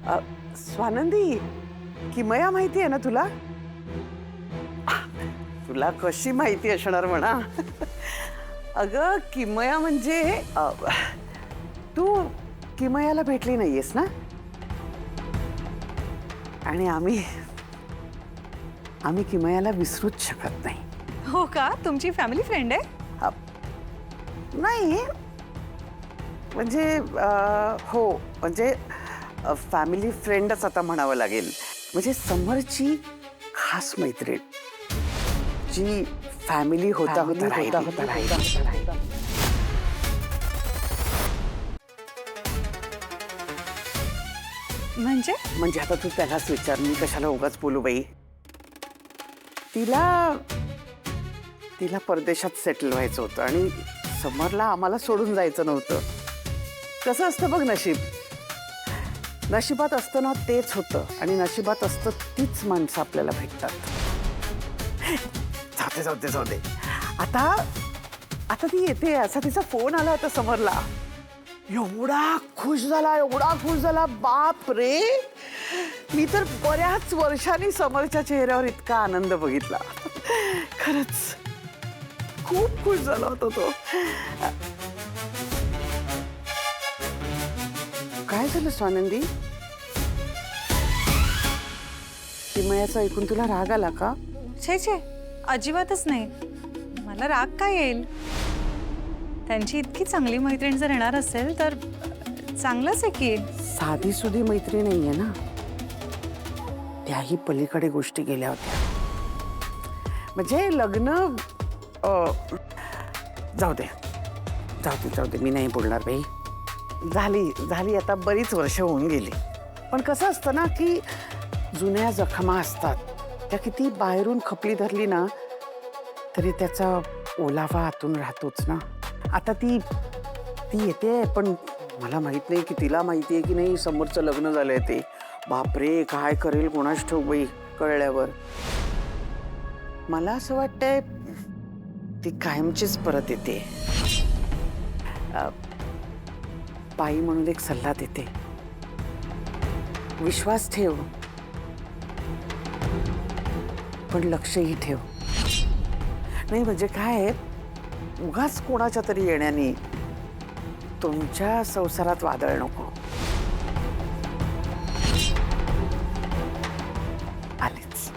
स्वानंदी, किमया माहिती आहे ना तुला? तुला कशी माहिती असणार म्हणा. अगं किमया म्हणजे तू किमयाला भेटली नाहीयेस ना? आणि आम्ही किमयाला विसरूच शकत नाही. हो का? तुमची फॅमिली फ्रेंड आहे? नाही म्हणजे हो म्हणजे फॅमिली फ्रेंडच आता म्हणावं लागेल. म्हणजे समरची खास मैत्रीण जी फॅमिली होता राहिली. म्हणजे आता तू त्यालाच विचार, मी कशाला उगाच बोलू बाई. तिला परदेशात सेटल व्हायचं होतं आणि समरला आम्हाला सोडून जायचं नव्हतं. कसं असतं बघ नशीब. नशिबात असतं ना तेच होतं आणि नशिबात असतं तीच माणसं आपल्याला भेटतात. जाऊ दे. आता ती येते असा तिचा फोन आला होता समरला. एवढा खुश झाला बाप रे. मी तर बऱ्याच वर्षांनी समरच्या चेहऱ्यावर इतका आनंद बघितला. खरंच खूप खुश झाला होता तो. काय झालं स्वानंदी? किमयाचं ऐकून तुला राग आला का? छे अजिबातच नाही. मला राग काय येईल? त्यांची इतकी चांगली मैत्रीण जर येणार असेल तर चांगलंच आहे की. साधी सुधी मैत्री नाहीये ना, त्याही पलीकडे गोष्टी गेल्या होत्या. म्हणजे लग्न जाऊ दे मी नाही बोलणार बाई. झाली आता बरीच वर्ष होऊन गेली. पण कसं असतं ना की जुन्या जखमा असतात त्या किती बाहेरून खपली धरली ना तरी त्याचा ओलावा आतून राहतोच ना. आता ती येते पण मला माहित नाही की तिला माहिती आहे की नाही समोरचं लग्न झालंय ते. बापरे काय करेल कोणाच ठाऊक बाई कळल्यावर. मला असं वाटतंय ती कायमचीच परत येते. बाई म्हणून एक सल्ला देते, विश्वास ठेव पण लक्षही ठेव. नाही म्हणजे काय उगाच कोणाच्या तरी येण्याने तुमच्या संसारात वादळ नको. आलेच.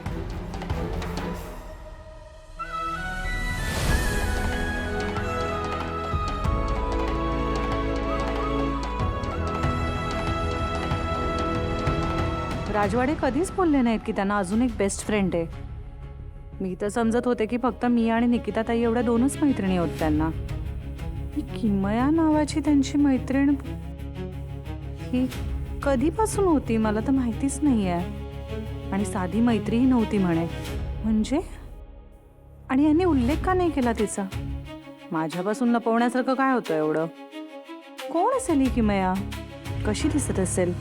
राजवाडे कधीच बोलले नाहीत की त्यांना अजून एक बेस्ट फ्रेंड आहे. मी तर समजत होते की फक्त मी आणि निकिता ताई एवढ्या दोनच मैत्रिणी होत त्यांना. ही किमया नावाची त्यांची मैत्रीण ही कधीपासून होती मला तर माहितीच नाहीये. आणि साधी मैत्रीही नव्हती म्हणे. म्हणजे आणि यांनी उल्लेख का नाही केला तिचा? माझ्यापासून लपवण्यासारखं काय होतं एवढं? कोण असेल ही किमया? कशी दिसत असेल?